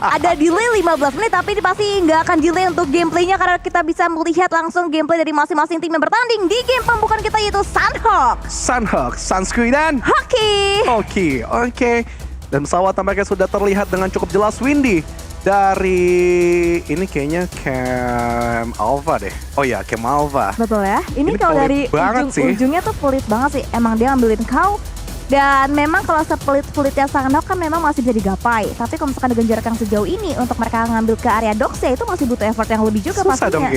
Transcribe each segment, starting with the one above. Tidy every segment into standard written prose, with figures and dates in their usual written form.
Ada delay 15 menit, tapi ini pasti nggak akan delay untuk gameplaynya karena kita bisa melihat langsung gameplay dari masing-masing tim yang bertanding di game pembukaan kita yaitu Sunhawk, Sunscreen dan Hoki. Oke. Dan pesawat tampaknya sudah terlihat dengan cukup jelas Windy. Dari ini kayaknya Camp Alpha deh. Oh ya, Camp Alpha. Betul ya. Ini kalau pelit dari ujung-ujungnya tuh pelit banget sih. Emang dia ngambilin kau. Dan memang kalau sepelit-pelitnya Sunhawk kan memang masih bisa digapai. Tapi kalau misalkan dengan jarak yang sejauh ini untuk mereka ngambil ke area Doxa itu masih butuh effort yang lebih juga pastinya.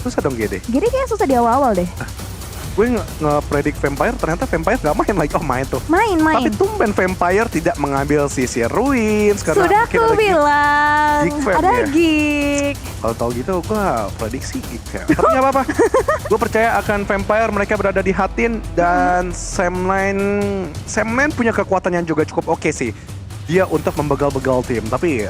Susah dong GD. Gede kayaknya susah di awal-awal deh. Gue nge-predict Vampire, ternyata Vampire gak main lagi. Oh main tuh. Main. Tapi tumben Vampire tidak mengambil sisi Ruins. Sudah aku bilang, ada Geek. Kalau tau gitu gue prediksi Geek ya. Tapi gak apa-apa. Gue percaya akan Vampire, mereka berada di Hatin. Dan Sam9 punya kekuatan yang juga cukup oke sih. Dia untuk membegal-begal tim. Tapi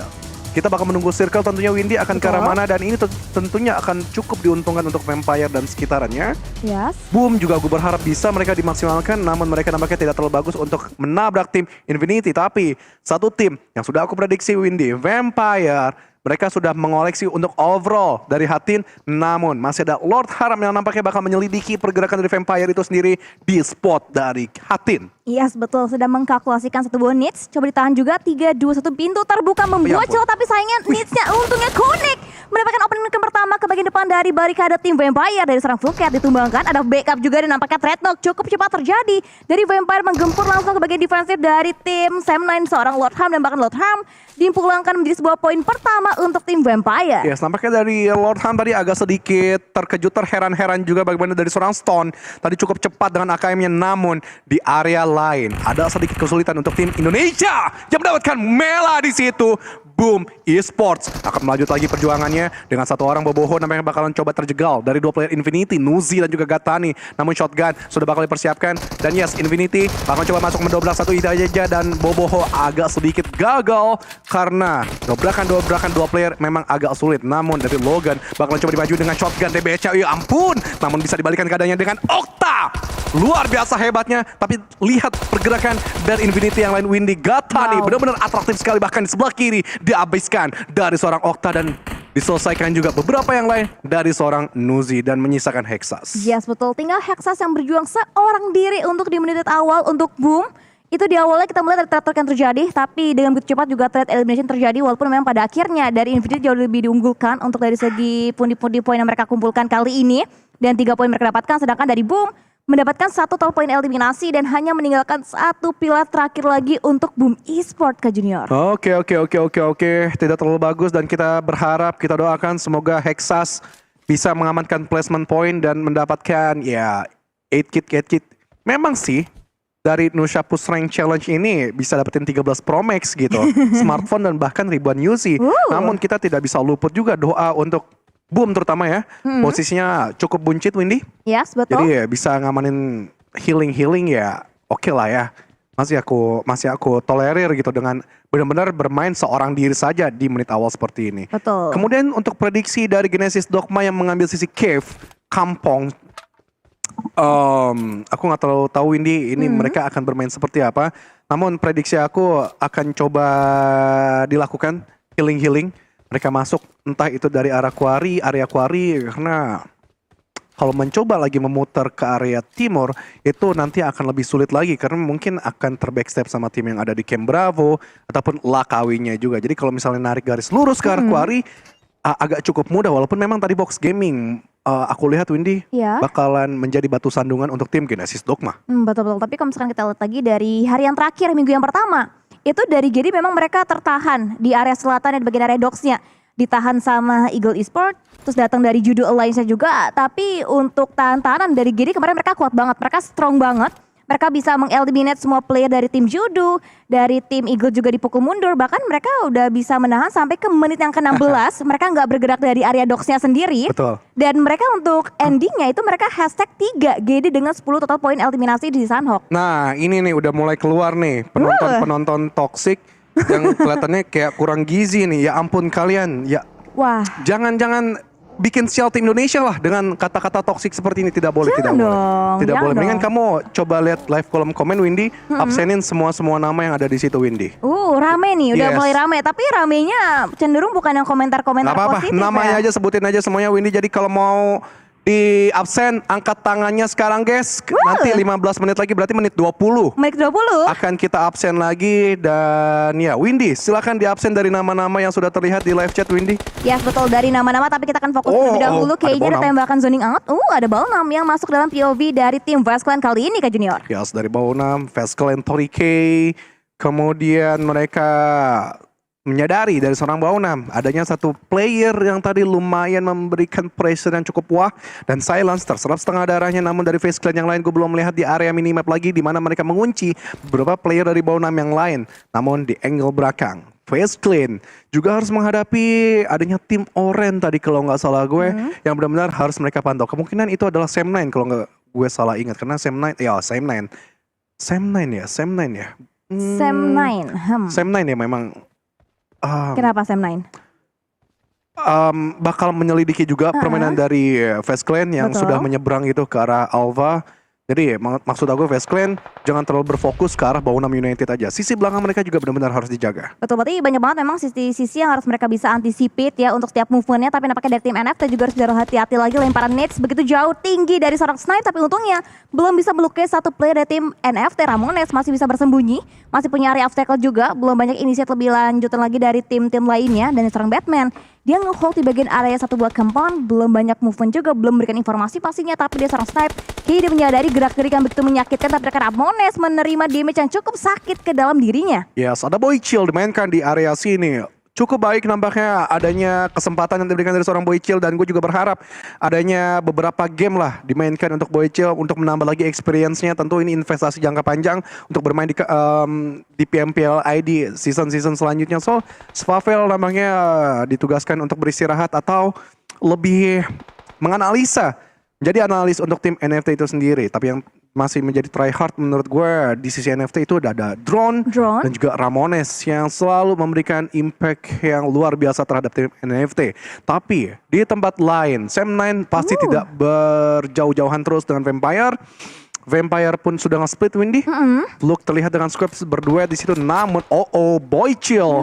kita bakal menunggu Circle tentunya Windy akan ke arah mana. Dan ini tentunya akan cukup diuntungkan untuk Vampire dan sekitarannya. Yes. Boom juga gue berharap bisa mereka dimaksimalkan. Namun mereka nampaknya tidak terlalu bagus untuk menabrak tim Infinity. Tapi satu tim yang sudah aku prediksi Windy, Vampire, mereka sudah mengoleksi untuk overall dari Hatin. Namun masih ada Lord Haram yang nampaknya bakal menyelidiki pergerakan dari Vampire itu sendiri di spot dari Hatin. Yes, betul. Sudah mengkalkulasikan satu buah needs. Coba ditahan juga. 3, 2, 1 pintu terbuka membocor. Tapi sayangnya needs-nya untungnya connect. Mendapatkan opening pertama ke bagian depan dari barikade tim Vampire. Dari seorang Full Cat ditumbangkan. Ada backup juga dan nampaknya Dreadnought cukup cepat terjadi. Dari Vampire menggempur langsung ke bagian defensif dari tim Sam9. Seorang Lord Ham dan bahkan Lord Ham dipulangkan menjadi sebuah poin pertama untuk tim Vampire. Yes, nampaknya dari Lord Ham tadi agak sedikit terkejut, terheran-heran juga bagaimana dari seorang Stone. Tadi cukup cepat dengan AKM-nya, namun di area lain ada sedikit kesulitan untuk tim Indonesia yang mendapatkan Mela di situ. Boom Esports akan melanjut lagi perjuangannya dengan satu orang Boboho nampaknya bakalan coba terjegal dari dua player Infinity, Nuzi dan juga Gatani. Namun shotgun sudah bakal dipersiapkan dan yes, Infinity bakal coba masuk mendobrak satu ide aja dan Boboho agak sedikit gagal karena dobrakan dua player memang agak sulit. Namun dari Logan bakalan coba dimaju dengan shotgun DBC, ya ampun, namun bisa dibalikan keadaannya dengan Okta. Luar biasa hebatnya, tapi lihat pergerakan dari Infinity yang lain. Windy, Gatani benar-benar atraktif sekali, bahkan di sebelah kiri dihabiskan dari seorang Okta dan diselesaikan juga beberapa yang lain dari seorang Nuzi dan menyisakan Hexas. Yes, betul. Tinggal Hexas yang berjuang seorang diri untuk di menit awal untuk Boom. Itu di awalnya kita melihat ada trade yang terjadi, tapi dengan begitu cepat juga trade elimination terjadi, walaupun memang pada akhirnya dari Infinity jauh lebih diunggulkan untuk dari segi pundi-pundi poin yang mereka kumpulkan kali ini. Dan 3 poin mereka dapatkan, sedangkan dari Boom mendapatkan 1 total poin eliminasi dan hanya meninggalkan 1 pilar terakhir lagi untuk Boom Esports Kak Junior. Oke. Tidak terlalu bagus dan kita berharap, kita doakan semoga Hexas bisa mengamankan placement point dan mendapatkan ya 8 kit. Memang sih dari Nusha Push Rank Challenge ini bisa dapetin 13 Pro Max gitu. Smartphone dan bahkan ribuan UC. Namun kita tidak bisa luput juga doa untuk Boom terutama ya. Posisinya cukup buncit Windy. Yes, betul. Jadi ya bisa ngamanin healing ya oke lah ya. Masih aku tolerir gitu dengan benar-benar bermain seorang diri saja di menit awal seperti ini. Betul. Kemudian untuk prediksi dari Genesis Dogma yang mengambil sisi cave, kampung. Aku nggak terlalu tahu Windy ini mereka akan bermain seperti apa. Namun prediksi aku akan coba dilakukan healing. Mereka masuk entah itu dari area quarry karena kalau mencoba lagi memutar ke area timur itu nanti akan lebih sulit lagi karena mungkin akan terbackstep sama tim yang ada di Camp Bravo ataupun Lakawinya juga. Jadi kalau misalnya narik garis lurus ke arah quarry agak cukup mudah walaupun memang tadi Box Gaming aku lihat Windy bakalan menjadi batu sandungan untuk tim Genesis Dogma. Betul. Tapi kalau misalkan kita lihat lagi dari hari yang terakhir, minggu yang pertama, itu dari GD memang mereka tertahan di area selatan dan di bagian area docksnya. Ditahan sama Eagle Esports, terus datang dari Judo Alliance juga. Tapi untuk tahan-tahanan dari GD kemarin mereka kuat banget, mereka strong banget. Mereka bisa mengeliminate semua player dari tim Judo, dari tim Eagle juga dipukul mundur. Bahkan mereka udah bisa menahan sampai ke menit yang ke-16. Mereka nggak bergerak dari area docksnya sendiri. Betul. Dan mereka untuk endingnya itu mereka hashtag 3 GD dengan 10 total poin eliminasi di Sunhawk. Nah ini nih udah mulai keluar nih penonton toxic yang kelihatannya kayak kurang gizi nih. Ya ampun kalian, ya wah, jangan bikin sial tim Indonesia lah dengan kata-kata toksik seperti ini. Tidak boleh, Jangan tidak boleh. dong, Tidak jangan boleh. Mendingan dong. kamu coba lihat live kolom komen Windy, absenin semua nama yang ada di situ Windy. Rame nih, udah Yes. mulai rame. Tapi ramenya cenderung bukan yang komentar-komentar Gak apa-apa, positif namanya ya. aja sebutin aja semuanya Windy. Jadi kalau mau di absen, angkat tangannya sekarang guys. Nanti 15 menit lagi berarti menit 20. Menit 20. Akan kita absen lagi dan ya Windy silakan di absen dari nama-nama yang sudah terlihat di live chat Windy. Ya betul, dari nama-nama, tapi kita akan fokus Oh, terlebih dahulu. ada Kayaknya ada Bonam. tembakan zoning out. Ada Balnam yang masuk dalam POV dari tim Vice Clan kali ini Kak Junior. Yes, dari Baunam, Veskel and Tori K. Kemudian mereka menyadari dari seorang Baunam adanya satu player yang tadi lumayan memberikan pressure yang cukup wah dan silence terserap setengah darahnya, namun dari face clan yang lain gue belum melihat di area minimap lagi di mana mereka mengunci beberapa player dari Baunam yang lain. Namun di angle belakang Face Clan juga harus menghadapi adanya tim Oren tadi kalau nggak salah gue yang benar-benar harus mereka pantau. Kemungkinan itu adalah Sam9 kalau nggak gue salah ingat karena Sam9 ya Sam9 ya. Sam9. Sam9 ya memang Kenapa Sam9? bakal menyelidiki juga permainan dari Face Clan yang Betul. sudah menyeberang itu ke arah Alva. Jadi maksud aku Face Clan jangan terlalu berfokus ke arah Baunam United aja. Sisi belakang mereka juga benar-benar harus dijaga. Betul, berarti banyak banget memang sisi-sisi yang harus mereka bisa anticipate ya untuk setiap movementnya. Tapi nampaknya dari tim NFT juga harus hati-hati lagi, lemparan nades begitu jauh tinggi dari seorang Snipe. Tapi untungnya belum bisa melukai satu player dari tim NFT. Ramones masih bisa bersembunyi, masih punya area obstacle juga. Belum banyak inisiat lebih lanjutan lagi dari tim-tim lainnya. Dan seorang Batman, dia nge-hold di bagian area satu buah compound. Belum banyak movement juga, belum memberikan informasi pastinya. Tapi dia seorang Snipe, kayaknya dia menyadari gerak-gerik yang begitu menyakitkan. Tapi rekan Ramones menerima damage yang cukup sakit ke dalam dirinya. Yes, ada Boy Chill dimainkan di area sini. Cukup baik nampaknya adanya kesempatan yang diberikan dari seorang Boy Chill dan gue juga berharap adanya beberapa game lah dimainkan untuk Boy Chill untuk menambah lagi experience-nya. Tentu ini investasi jangka panjang untuk bermain di PMPL ID season-season selanjutnya. So, Svavel nampaknya ditugaskan untuk beristirahat atau lebih menganalisa. Jadi analis untuk tim NFT itu sendiri. Tapi yang masih menjadi try hard menurut gue di sisi NFT itu ada Drone dan juga Ramones yang selalu memberikan impact yang luar biasa terhadap tim NFT. Tapi di tempat lain Sam9 pasti tidak berjauh-jauhan terus dengan Vampire. Vampire pun sudah nge-split Windy. Luke terlihat dengan Squibs berduet di situ. Namun Boy Chill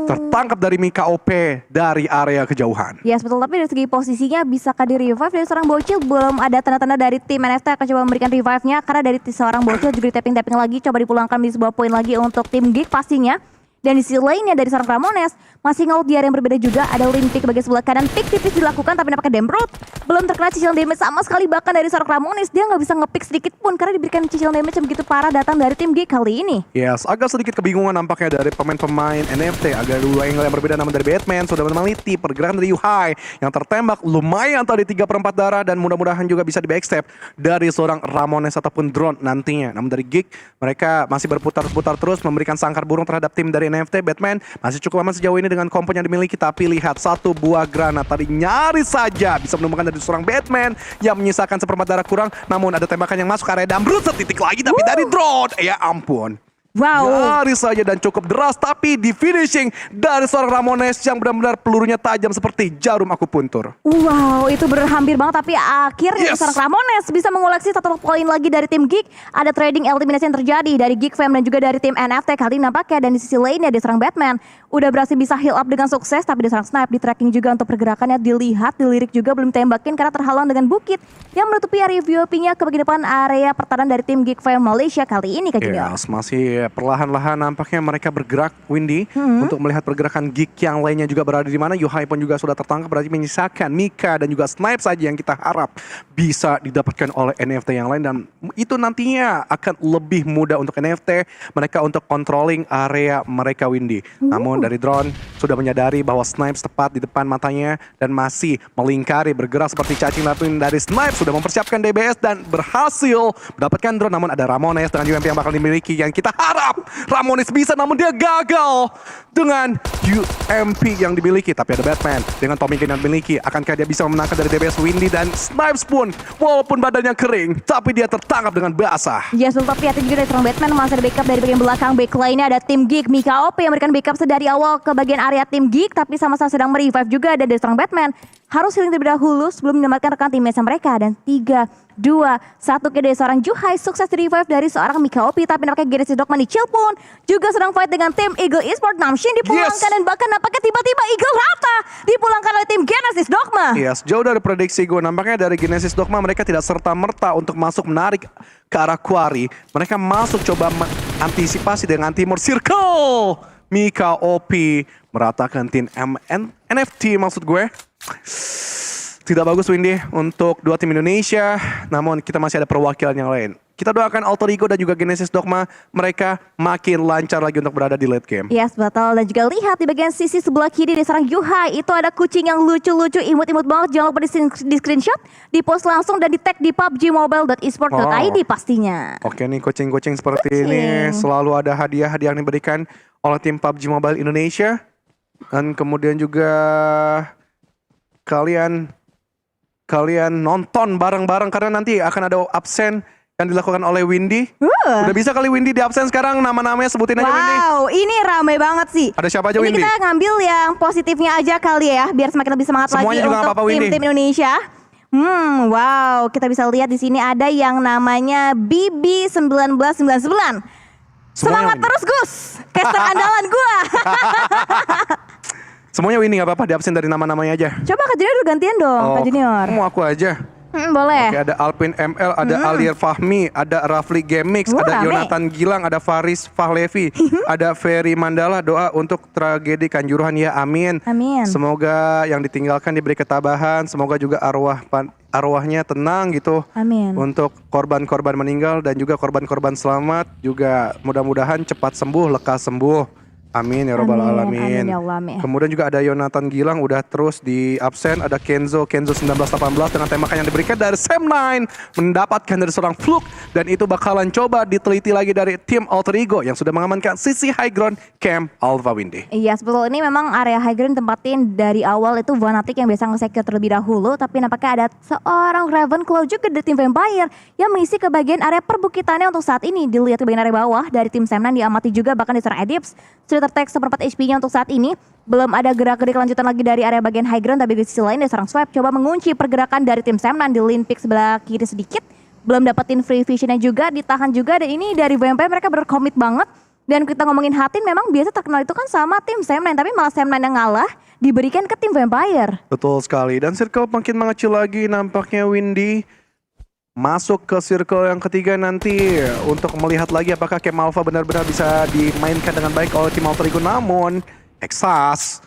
tertangkap dari Mika OP dari area kejauhan. Yes betul, tapi dari segi posisinya bisakah di revive dari seorang Bocil? Belum ada tanda-tanda dari tim NFT akan coba memberikan revive-nya. Karena dari seorang Bocil juga di tapping-tapping lagi, coba dipulangkan di sebuah poin lagi untuk tim Geek pastinya. Dan di sisi lainnya dari seorang Ramones masih ngehold di area yang berbeda juga. Ada link pick bagian sebelah kanan, pick tipis dilakukan tapi nampaknya Dembrot belum terkena cicilan damage sama sekali. Bahkan dari seorang Ramones dia nggak bisa ngepick sedikit pun karena diberikan cicilan damage yang begitu parah datang dari tim Geek kali ini. Yes, agak sedikit kebingungan nampaknya dari pemain-pemain NFT. Agak dua angle yang berbeda, namun dari Batman sudah meneliti pergerakan dari Yuhai yang tertembak lumayan tadi 3/4 darah dan mudah-mudahan juga bisa di backstep dari seorang Ramones ataupun Drone nantinya. Namun dari Geek mereka masih berputar-putar terus memberikan sangkar burung terhadap tim dari NFT. Batman masih cukup aman sejauh ini dengan kompo yang dimiliki, tapi lihat satu buah granat tadi nyaris saja bisa menemukan dari seorang Batman yang menyisakan 1/4 darah kurang. Namun ada tembakan yang masuk area Dambrut setitik lagi tapi dari Drone. Ya ampun. Wow. Nyaris saja dan cukup deras, tapi di finishing dari seorang Ramones yang benar-benar pelurunya tajam seperti jarum akupuntur. Wow, itu hampir banget, tapi akhirnya Yes. seorang Ramones bisa mengoleksi satu poin lagi dari tim Geek. Ada trading eliminasi yang terjadi dari Geek Fam dan juga dari tim NFT kali ini nampaknya. Dan di sisi lainnya di serang Batman udah berhasil bisa heal up dengan sukses, tapi di serang Snipe di tracking juga untuk pergerakannya dilihat, dilirik juga belum tembakin karena terhalang dengan bukit yang menutupi area VOP-nya ke bagian depan area pertahanan dari tim Geek Fam Malaysia kali ini Kak Junior. Yes, masih perlahan-lahan nampaknya mereka bergerak Windy untuk melihat pergerakan Geek yang lainnya juga berada di mana. Yuhai pun juga sudah tertangkap, berarti menyisakan Mika dan juga Snipe saja yang kita harap bisa didapatkan oleh NFT yang lain, dan itu nantinya akan lebih mudah untuk NFT mereka untuk controlling area mereka Windy. Namun dari Drone sudah menyadari bahwa Snipe tepat di depan matanya dan masih melingkari bergerak seperti cacing latin dari Snipe, sudah mempersiapkan DBS dan berhasil mendapatkan Drone. Namun ada Ramones dengan UMP yang bakal dimiliki yang kita harap Ramones bisa, namun dia gagal dengan UMP yang dimiliki. Tapi ada Batman dengan Tommy Gun yang dimiliki. Akankah dia bisa memenangkan dari DBS Windy? Dan Snipes pun walaupun badannya kering tapi dia tertangkap dengan basah. Yes, betul, tapi hati juga dari seorang Batman masih ada backup dari bagian belakang. Back line-nya ada tim Geek, Mika OP yang memberikan backup sedari awal ke bagian area tim Geek, tapi sama-sama sedang merevive juga ada dari seorang Batman. Harus healing terlebih dahulu sebelum menyelamatkan rekan timnya mereka. Dan 3, 2, 1 dari seorang Juhai sukses di revive dari seorang Mika Opi. Tapi nampaknya Genesis Dogma di chill pun juga sedang fight dengan tim Eagle Esport. Namshin dipulangkan dan bahkan nampaknya tiba-tiba Eagle rata dipulangkan oleh tim Genesis Dogma. Yes, jauh dari prediksi gue. Nampaknya dari Genesis Dogma mereka tidak serta-merta untuk masuk menarik ke arah Quarry. Mereka masuk coba antisipasi dengan Timur Circle. Mika Opi meratakan tim NFT maksud gue. Tidak bagus Windy untuk dua tim Indonesia, namun kita masih ada perwakilan yang lain. Kita doakan Alter Ego dan juga Genesis Dogma mereka makin lancar lagi untuk berada di late game. Yes, betul. Dan juga lihat di bagian sisi sebelah kiri di seorang Yuhai, itu ada kucing yang lucu-lucu, imut-imut banget. Jangan lupa di screenshot, di post langsung dan di tag di pubgmobile.esport.id pastinya. Oke nih kucing-kucing seperti ini selalu ada hadiah-hadiah yang diberikan oleh tim PUBG Mobile Indonesia. Dan kemudian juga kalian nonton bareng-bareng karena nanti akan ada absen yang dilakukan oleh Windy. Udah bisa kali Windy di absen sekarang, nama-namanya sebutin aja Windy. Wow, ini ramai banget sih. Ada siapa aja Windy? Ini kita ngambil yang positifnya aja kali ya, biar semakin lebih semangat Semuanya lagi juga untuk tim-tim Indonesia. Wow, kita bisa lihat di sini ada yang namanya BB1999. Semangat terus Gus, caster andalan gua. Semuanya Windy gak apa-apa, di absen dari nama-namanya aja. Coba Kak Junior dulu gantian dong, Kak Junior. Mau aku aja. Boleh. Oke, ada Alpin ML, ada Alir Fahmi, ada Rafli Gamix, ada rame. Yonatan Gilang, ada Faris Fahlevi, ada Ferry Mandala. Doa untuk tragedi Kanjuruhan ya, amin. Amin. Semoga yang ditinggalkan diberi ketabahan, semoga juga arwahnya tenang gitu. Amin. Untuk korban-korban meninggal dan juga korban-korban selamat juga mudah-mudahan cepat sembuh, lekas sembuh. Amin ya robbal alamin. Amin ya Allah, amin. Kemudian juga ada Yonatan Gilang udah terus di absen. Ada Kenzo 1918 dengan tembakan yang diberikan dari Sam9 mendapatkan dari seorang Fluke, dan itu bakalan coba diteliti lagi dari tim Alter Ego yang sudah mengamankan sisi high ground Camp Alpha Windy. Iya, betul. Ini memang area high ground tempatin dari awal itu Vanatic yang biasa nge-secure terlebih dahulu, tapi nampaknya ada seorang Ravenclaw juga dari tim Vampire yang mengisi ke bagian area perbukitannya untuk saat ini. Dilihat ke bagian area bawah dari tim Sam9 diamati juga, bahkan di seorang Edips sudah tertek seperempat HP-nya untuk saat ini. Belum ada gerak-gerik lanjutan lagi dari area bagian high ground, tapi di sisi lain ada seorang Swipe coba mengunci pergerakan dari tim Sam9 di lane pick sebelah kiri sedikit. Belum dapetin free vision-nya juga, ditahan juga, dan ini dari Vampire mereka berkomit banget. Dan kita ngomongin Hatin memang biasa terkenal itu kan sama tim Sam9, tapi malah Sam9 yang ngalah diberikan ke tim Vampire. Betul sekali, dan circle makin mengecil lagi nampaknya Windy. Masuk ke circle yang ketiga nanti untuk melihat lagi apakah Camp Alpha benar-benar bisa dimainkan dengan baik oleh tim Alter Ego. Namun Exas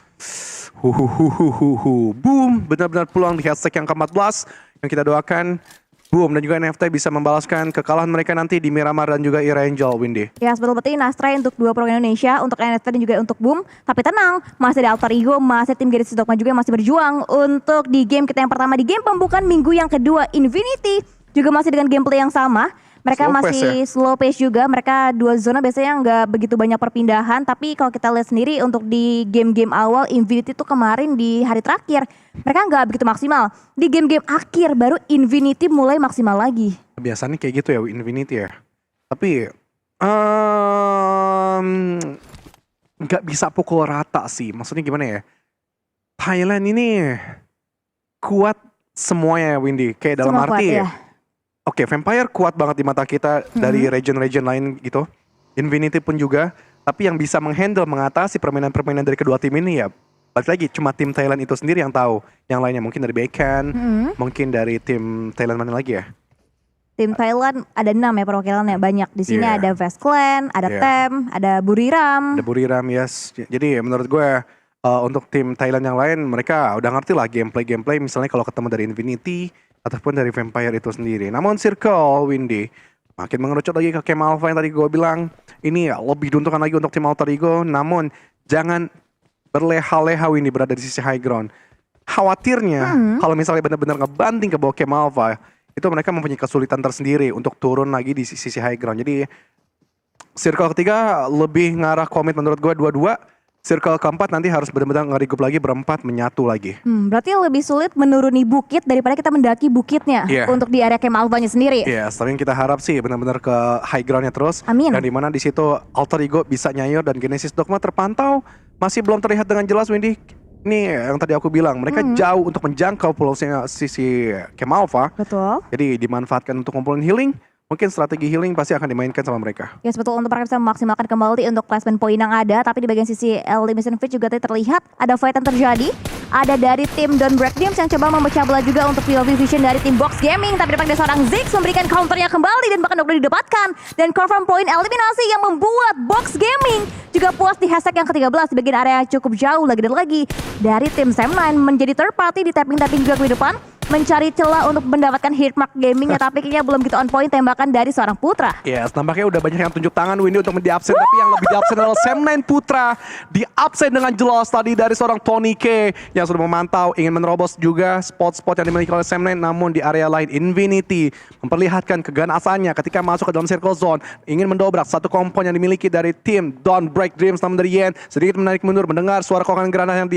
boom, benar-benar pulang di hashtag yang ke-14 yang kita doakan. Boom, dan juga NFT bisa membalaskan kekalahan mereka nanti di Miramar dan juga Irangel, Windy. Ya, betul-betul ini Astray untuk dua pro Indonesia, untuk NFT dan juga untuk Boom. Tapi tenang, masih ada Alter Ego, masih tim Genesis Dogma juga yang masih berjuang untuk di game kita yang pertama, di game pembukaan minggu yang kedua Infinity. Juga masih dengan gameplay yang sama. Mereka Slow masih pace ya? slow pace juga. Mereka dua zona biasanya nggak begitu banyak perpindahan. Tapi kalau kita lihat sendiri untuk di game-game awal Infinity tuh kemarin di hari terakhir, mereka nggak begitu maksimal. Di game-game akhir baru Infinity mulai maksimal lagi. Biasanya kayak gitu ya Infinity ya. Tapi nggak bisa pukul rata sih. Maksudnya gimana ya? Thailand ini kuat semuanya ya Windy. Kayak dalam Semua arti kuat, ya. Oke, Vampire kuat banget di mata kita dari region-region lain gitu. Infinity pun juga. Tapi yang bisa menghandle, mengatasi permainan-permainan dari kedua tim ini ya balik lagi cuma tim Thailand itu sendiri yang tahu. Yang lainnya mungkin dari Bacon, mungkin dari tim Thailand mana lagi ya? Tim Thailand ada 6 ya perwakilannya, banyak. Di sini ada Vast Clan, ada Tem, ada Buriram. Ada Buriram, yes. Jadi menurut gue untuk tim Thailand yang lain mereka udah ngerti lah gameplay misalnya kalau ketemu dari Infinity ataupun dari Vampire itu sendiri. Namun Circle Windy makin mengerucut lagi ke Camp Alpha yang tadi gue bilang. Ini ya lebih diuntungkan lagi untuk tim Alter Ego. Namun jangan berleha-leha Windy berada di sisi high ground. Khawatirnya kalau misalnya benar-benar ngebanting ke bawah Camp Alpha, itu mereka mempunyai kesulitan tersendiri untuk turun lagi di sisi high ground. Jadi Circle ketiga lebih ngarah komit menurut gue 2-2. Circle keempat nanti harus benar-benar nge-regroup lagi, berempat menyatu lagi. Berarti lebih sulit menuruni bukit daripada kita mendaki bukitnya untuk di area Camp Alpha-nya sendiri. Iya, tapi yang kita harap sih benar-benar ke high ground-nya terus. Amin. Dan dimana di situ Alter Ego bisa nyayur dan Genesis Dogma terpantau masih belum terlihat dengan jelas Windy. Ini yang tadi aku bilang, mereka jauh untuk menjangkau pulsnya sisi Kemalva. Betul. Jadi dimanfaatkan untuk ngumpulin healing. Mungkin strategi healing pasti akan dimainkan sama mereka. Ya betul, untuk mereka bisa memaksimalkan kembali untuk placement poin yang ada. Tapi di bagian sisi elimination feed juga tadi terlihat ada fight yang terjadi. Ada dari tim Don't Break Dreams yang coba memecah belah juga untuk POV vision dari tim Box Gaming. Tapi dapat seorang Ziggs memberikan counternya kembali dan bahkan udah didapatkan. Dan confirm poin eliminasi yang membuat Box Gaming juga puas di hashtag yang ke-13 di bagian area cukup jauh lagi dan lagi. Dari tim Sam9 menjadi third party di tapping-tapping juga ke depan. Mencari celah untuk mendapatkan hitmark gamingnya, tapi kayaknya belum gitu on point tembakan dari seorang Putra. Yes, nampaknya udah banyak yang tunjuk tangan Windy untuk di-absen, tapi yang lebih di-absen adalah Sam9 Putra. Di-absen dengan jelas tadi dari seorang Tony K yang sudah memantau, ingin menerobos juga spot-spot yang dimiliki oleh Sam9, namun di area lain Infinity memperlihatkan keganasannya ketika masuk ke dalam circle zone, ingin mendobrak satu kompon yang dimiliki dari tim Don't Break Dreams, namun dari Yen sedikit menarik mundur mendengar suara kokangan granat yang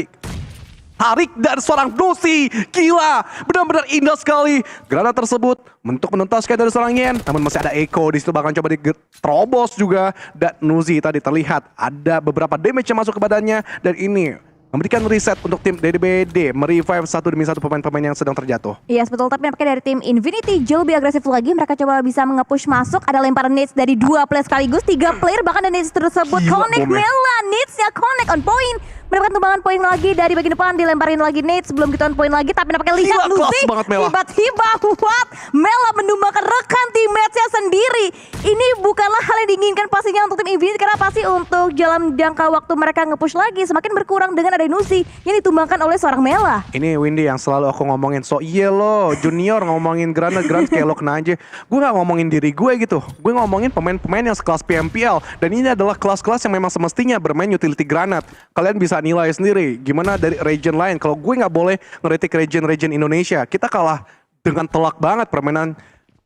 tarik dari seorang Nuzi. Gila, benar-benar indah sekali. Granat tersebut untuk menuntaskan dari seorang Yen. Namun masih ada Echo di situ, bahkan coba diterobos juga. Dan Nuzi tadi terlihat ada beberapa damage yang masuk ke badannya. Dan ini memberikan reset untuk tim DDBD, merevive satu demi satu pemain-pemain yang sedang terjatuh. Iya, betul. Tapi nampaknya dari tim Infinity jauh lebih agresif lagi. Mereka coba bisa nge-push masuk. Ada lemparan nades dari 2 player sekaligus, 3 player. Bahkan dan nades tersebut Gila, connect bomnya. Mela. Nadesnya connect on point. Mendapatkan tumbangan poin lagi dari bagian depan, dilemparin lagi nades, belum gitu on point lagi, tapi nampaknya lihat Gila, kelas Nuzi banget Mela. tiba-tiba what? Mela menumbangkan rekan teammates-nya sendiri. Ini bukanlah hal yang diinginkan pastinya untuk tim Infinity, karena pasti untuk dalam jangka waktu mereka nge-push lagi semakin berkurang dengan ada Nuzi yang ditumbangkan oleh seorang Mela. Ini Windy yang selalu aku ngomongin, so iya lo junior ngomongin granat kayak lo kena aja. Gue gak ngomongin diri gue gitu, gue ngomongin pemain-pemain yang sekelas PMPL. Dan ini adalah kelas-kelas yang memang semestinya bermain utility granat. Kalian bisa nilai sendiri gimana dari region lain. Kalau gue gak boleh ngeritik region Indonesia, kita kalah dengan telak banget permainan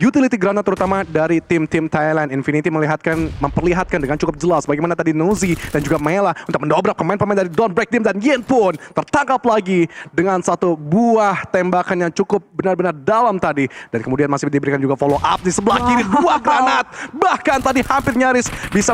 utility granat terutama dari tim-tim Thailand. Infinity memperlihatkan dengan cukup jelas bagaimana tadi Nuzi dan juga Mela untuk mendobrak pemain-pemain dari Don't Break Team, dan Yen pun tertangkap lagi dengan satu buah tembakan yang cukup benar-benar dalam tadi. Dan kemudian masih diberikan juga follow up di sebelah kiri, 2 granat. Bahkan tadi hampir nyaris bisa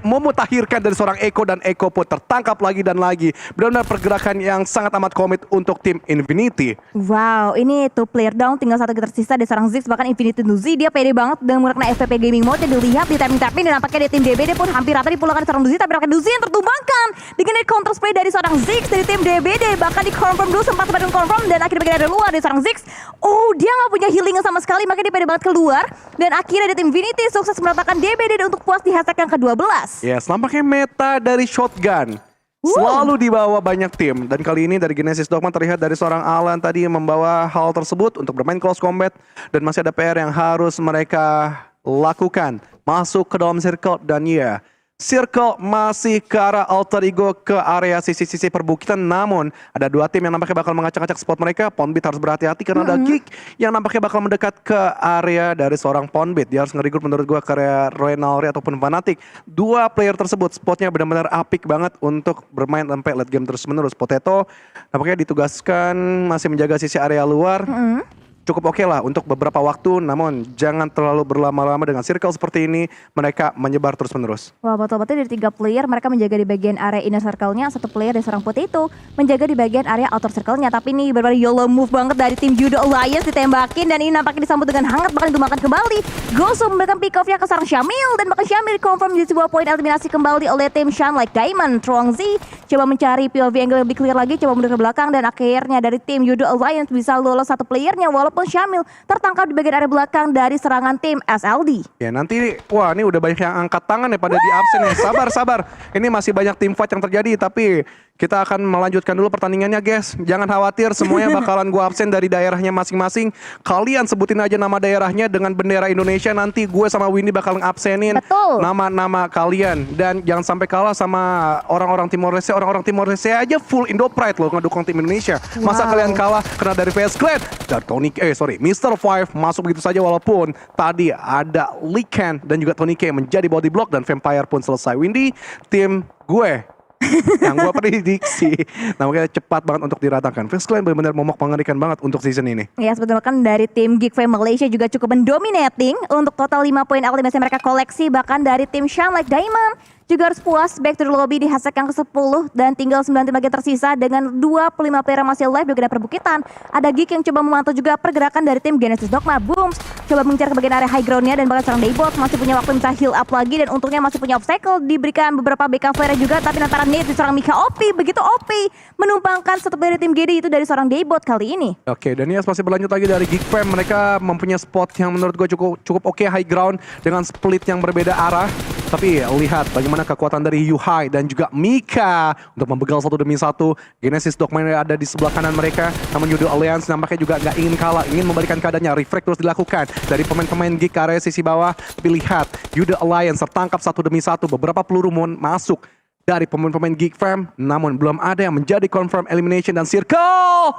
memutahirkan dari seorang Echo, dan Echo pun tertangkap lagi dan lagi. Benar-benar pergerakan yang sangat amat komit untuk tim Infinity. Wow, ini 2 player down, tinggal 1 tersisa dari seorang Ziggs. Bahkan Infinity Nuzi dia pede banget dengan menggunakan FPP Gaming Mode yang dilihat di tapping-tapping, dan nampaknya di tim DBD pun hampir rata dipulangkan seorang Nuzi, tapi nampaknya Nuzi yang tertumbangkan dengan counter spray dari seorang Ziggs dari tim DBD. Bahkan di confirm dulu, sempat confirm, dan akhirnya bagian dari luar dari seorang Ziggs. Oh, dia nggak punya healing sama sekali, makanya dia pede banget keluar, dan akhirnya di tim Infinity sukses meratakan DBD untuk puas di hashtag yang ke-12. Yes, nampaknya meta dari shotgun selalu dibawa banyak tim. Dan kali ini dari Genesis Dogma terlihat dari seorang Alan tadi membawa hal tersebut untuk bermain close combat. Dan masih ada PR yang harus mereka lakukan. Masuk ke dalam circle, dan ya, circle masih ke arah Alter Ego, ke area sisi-sisi perbukitan. Namun ada 2 tim yang nampaknya bakal mengacak-acak spot mereka. Ponbit harus berhati-hati karena ada Geek yang nampaknya bakal mendekat ke area dari seorang Ponbit. Dia harus nge-regroup menurut gua ke area Royalry ataupun Fnatic. 2 player tersebut spotnya benar-benar apik banget untuk bermain sampai late game terus-menerus. Potato nampaknya ditugaskan masih menjaga sisi area luar. Cukup oke lah untuk beberapa waktu, namun jangan terlalu berlama-lama dengan circle seperti ini. Mereka menyebar terus-menerus. Wah, betul-betul dari 3 player mereka menjaga di bagian area inner circle-nya, 1 player dari seorang Potato menjaga di bagian area outer circle-nya. Tapi ini benar-benar YOLO move banget dari tim Judo Alliance, ditembakin, dan ini nampaknya disambut dengan hangat, bahkan dimakan kembali. Gosu memberikan pick off-nya ke seorang Syamil, dan bahkan Syamil confirm di sebuah poin eliminasi kembali oleh tim Shine Like Diamond. Truong Z coba mencari POV angle lebih clear lagi, coba mundur ke belakang, dan akhirnya dari tim Judo Alliance bisa lolos 1 playernya, walaupun Syamil tertangkap di bagian area belakang dari serangan tim SLD. Ya nanti, wah ini udah banyak yang angkat tangan ya pada di absen ya. Sabar. Ini masih banyak tim fight yang terjadi, tapi kita akan melanjutkan dulu pertandingannya guys. Jangan khawatir, semuanya bakalan gue absen dari daerahnya masing-masing. Kalian sebutin aja nama daerahnya dengan bendera Indonesia. Nanti gue sama Windy bakal ngabsenin nama-nama kalian. Dan jangan sampai kalah sama orang-orang Timor Leste. Orang-orang Timor Leste aja full Indo Pride loh ngedukung tim Indonesia. Masa kalian kalah karena dari VS Clan? Dari Mr. Five masuk begitu saja, walaupun tadi ada Likan dan juga Tony K menjadi body block, dan Vampire pun selesai. Windy, tim gue yang gue prediksi namanya cepat banget untuk diratakan. First Clan benar-benar momok mengerikan banget untuk season ini. Ya, sebetulnya kan dari tim Geek Fam Malaysia juga cukup mendominating untuk total 5 poin eliminasi mereka koleksi. Bahkan dari tim Shine Like Diamond juga harus puas back to the lobby di hashtag yang ke-10 dan tinggal 9 tim lagi tersisa dengan 25 player yang masih live juga ada perbukitan. Ada Geek yang coba memantau juga pergerakan dari tim Genesis Dogma. Booms coba mengincar ke bagian area high groundnya dan bahkan seorang Daybot masih punya waktu bisa heal up lagi dan untungnya masih punya obstacle, diberikan beberapa backup flare juga, tapi antara nade di seorang Mika OP begitu OP menumpangkan satu dari tim GD itu dari seorang Daybot kali ini. Oke, dan Nias masih berlanjut lagi dari Geek Fam. Mereka mempunyai spot yang menurut gue cukup oke, high ground dengan split yang berbeda arah. Tapi lihat bagaimana kekuatan dari Yuhai dan juga Mika untuk membegal satu demi satu. Genesis Dogma yang ada di sebelah kanan mereka. Namun Judo Alliance nampaknya juga nggak ingin kalah, ingin membalikan keadaannya. Refrag terus dilakukan dari pemain-pemain Geek ke area sisi bawah. Tapi lihat, Judo Alliance tertangkap satu demi satu. Beberapa peluru masuk dari pemain-pemain Geek Fam. Namun belum ada yang menjadi confirm elimination dan circle.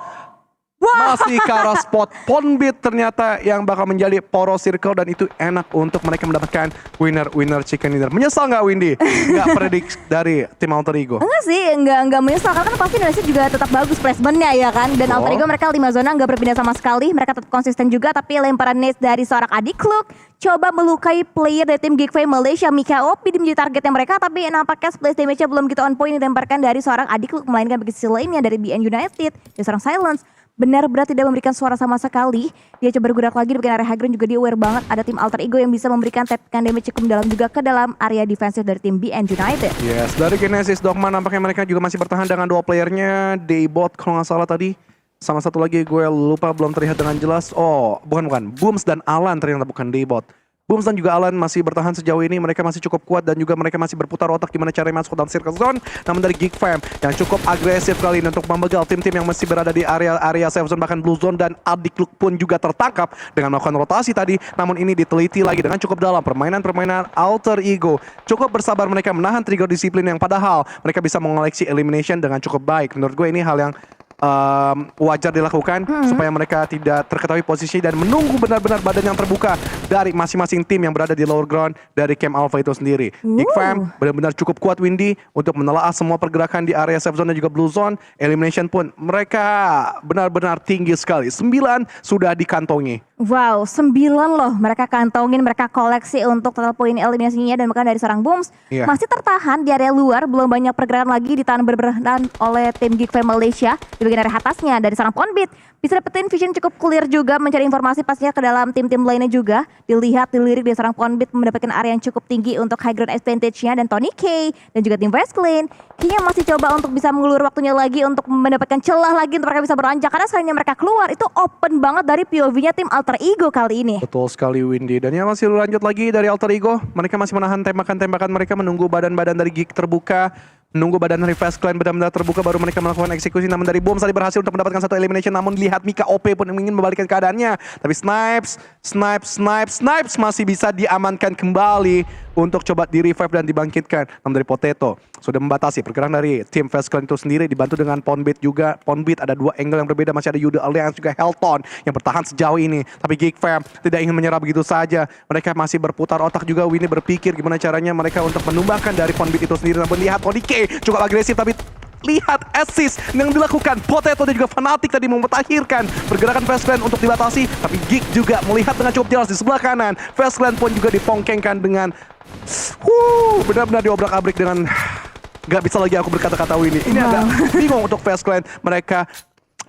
Masih ke arah spot Ponbit ternyata yang bakal menjadi poros circle dan itu enak untuk mereka mendapatkan winner chicken dinner. Menyesal nggak Windy? Nggak predik dari tim Alter Ego? Enggak sih, enggak menyesal karena kan pasti Indonesia juga tetap bagus placementnya ya kan. Dan Alter Ego mereka 5 zona nggak berpindah sama sekali, mereka tetap konsisten juga. Tapi lemparan nades dari seorang Adik Kluk coba melukai player dari tim Geek Fam Malaysia, Mika OP menjadi targetnya mereka. Tapi nampaknya splash damage-nya belum gitu on point dilemparkan dari seorang Adik Kluk, melainkan bagi sisi lainnya dari BN United, dari seorang Silence. Benar-benar tidak memberikan suara sama sekali. Dia coba bergerak lagi di bagian area high ground juga dia aware banget ada tim Alter Ego yang bisa memberikan tepikan damage cukup dalam juga ke dalam area defensif dari tim BN United. Yes, dari Genesis Dogma nampaknya mereka juga masih bertahan dengan dua playernya. Daybot kalau nggak salah tadi. Sama satu lagi gue lupa belum terlihat dengan jelas. Oh, bukan. Booms dan Alan ternyata bukan Daybot. Booms dan juga Alan masih bertahan sejauh ini. Mereka masih cukup kuat dan juga mereka masih berputar otak gimana caranya masuk ke dalam circle zone. Namun dari Geek Fam yang cukup agresif kali ini untuk membegal tim-tim yang masih berada di area safe zone, bahkan blue zone, dan Adik Kluk pun juga tertangkap dengan melakukan rotasi tadi. Namun ini diteliti lagi dengan cukup dalam permainan Alter Ego. Cukup bersabar mereka menahan trigger disiplin yang padahal mereka bisa mengoleksi elimination dengan cukup baik. Menurut gue ini hal yang wajar dilakukan supaya mereka tidak terketahui posisi dan menunggu benar-benar badan yang terbuka dari masing-masing tim yang berada di lower ground dari Camp Alpha itu sendiri. Geek Fam benar-benar cukup kuat Windy untuk menelaah semua pergerakan di area safe zone dan juga blue zone. Elimination pun mereka benar-benar tinggi sekali. 9 sudah dikantongi. Wow, 9 loh mereka kantongin, mereka koleksi untuk total poin eliminasinya dan bahkan dari seorang Booms masih tertahan di area luar, belum banyak pergerakan lagi ditahan berberhan oleh tim Geek Fam Malaysia di bagian area atasnya dari seorang Ponbit. Bisa dapetin vision cukup clear juga mencari informasi pastinya ke dalam tim-tim lainnya juga. Dilihat, dilirik dari seorang Ponbit mendapatkan area yang cukup tinggi untuk high ground advantage-nya dan Tony K dan juga tim Westclan kayaknya masih coba untuk bisa mengulur waktunya lagi untuk mendapatkan celah lagi untuk mereka bisa beranjak karena sekalinya mereka keluar itu open banget dari POV-nya tim Alter Ego kali ini. Betul sekali Windy. Dan yang masih lanjut lagi dari Alter Ego, mereka masih menahan tembakan-tembakan mereka, menunggu badan-badan dari Geek terbuka. Menunggu badan dari Westclan benar-benar terbuka baru mereka melakukan eksekusi. Namun dari Booms tadi berhasil untuk mendapatkan satu elimination. Namun lihat Mika OP pun ingin membalikkan keadaannya. Tapi Snipes masih bisa diamankan kembali untuk coba di-revive dan dibangkitkan. Namun dari Potato sudah membatasi pergerakan dari tim Westclan itu sendiri. Dibantu dengan Ponbit juga. Ponbit ada dua angle yang berbeda. Masih ada Judo Alliance juga Helton yang bertahan sejauh ini. Tapi Geek Fam tidak ingin menyerah begitu saja. Mereka masih berputar otak juga. Winnie berpikir gimana caranya mereka untuk menumbangkan dari Ponbit itu sendiri. Namun lihat Tony K cukup agresif tapi lihat assist yang dilakukan Potato dan juga Fnatic tadi memutakhirkan pergerakan Westclan untuk dibatasi. Tapi Geek juga melihat dengan cukup jelas di sebelah kanan. Westclan pun juga dipongkengkan dengan benar-benar diobrak-abrik dengan gak bisa lagi aku berkata-kata ini. Ini agak bingung untuk Westclan. Mereka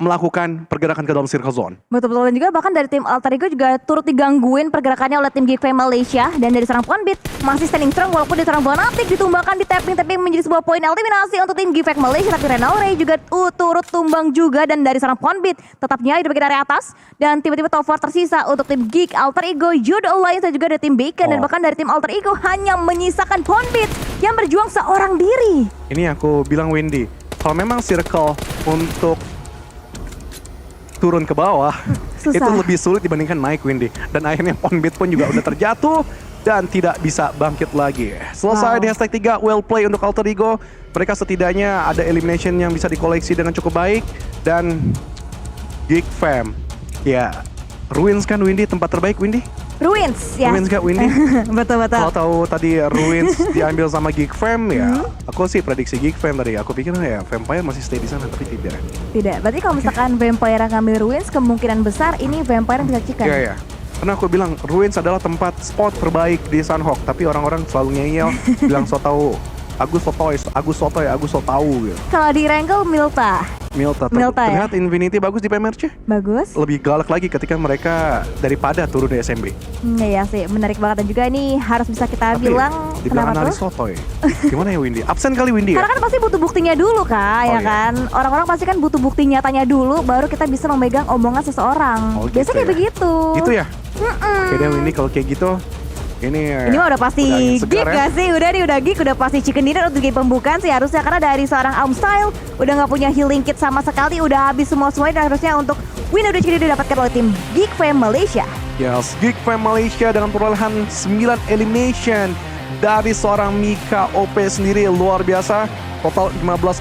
melakukan pergerakan ke dalam circle zone. Betul-betul, dan juga bahkan dari tim Alter Ego juga turut digangguin pergerakannya oleh tim Geek Fam Malaysia. Dan dari seorang Ponbit masih standing strong walaupun di seorang Fnatic ditumbangkan di tapping menjadi sebuah poin eliminasi untuk tim Geek Fam Malaysia. Tapi Renal Ray juga turut tumbang juga dan dari seorang Ponbit tetap nyai di bagian area atas. Dan tiba-tiba top 4 tersisa untuk tim Geek, Alter Ego, Judo Alliance dan juga dari tim Bacon. Dan bahkan dari tim Alter Ego hanya menyisakan Ponbit yang berjuang seorang diri. Ini aku bilang Windy, kalau memang circle untuk turun ke bawah susah. Itu lebih sulit dibandingkan naik Windy. Dan akhirnya Ponbit pun juga udah terjatuh dan tidak bisa bangkit lagi. Selesai di hashtag 3 well play untuk Alter Ego. Mereka setidaknya ada elimination yang bisa dikoleksi dengan cukup baik. Dan Geek Fam, ya Ruins kan Windy, tempat terbaik Windy? Ruins ya. Ruins gak Windy? Betul-betul. Kalau tahu tadi Ruins diambil sama Geek Fam ya, aku sih prediksi Geek Fam tadi. Aku pikir ya Vampire masih stay di sana, tapi tidak. Tidak, berarti kalau misalkan Vampire yang ngambil Ruins, kemungkinan besar ini Vampire yang bisa chicken. Iya. Karena aku bilang Ruins adalah tempat spot terbaik di Sunhawk, tapi orang-orang selalu ngeyel bilang so tau. Agus sotoy, Agus so tau gitu. Kalau di Wrangle Milta. Milta, Milta ya? terlihat Infinity bagus di PMRC. Bagus. Lebih galak lagi ketika mereka daripada turun di SMB. Iya sih, menarik banget. Dan juga ini harus bisa kita bilang dibilang kenapa analis tuh? sotoy. Gimana ya Windy? Absen kali Windy ya? Karena kan pasti butuh buktinya dulu Kak, Oh, ya iya. kan? Orang-orang pasti kan butuh bukti nyatanya dulu, baru kita bisa memegang omongan seseorang. Oh, Biasanya gitu kayak ya? begitu. Gitu ya? Oke deh Windy, kalau kayak gitu ini Ini mah udah pasti angin geek segar ya. gak sih? Udah geek, udah pasti chicken dinner untuk game pembukaan sih harusnya. Karena dari seorang Style udah gak punya healing kit sama sekali, udah habis semua-semuanya. Dan harusnya untuk win udah chicken dinner didapatkan oleh tim Geek Fam Malaysia. Yes, Geek Fam Malaysia dengan perolehan 9 elimination dari seorang Mika OP sendiri luar biasa. Total 15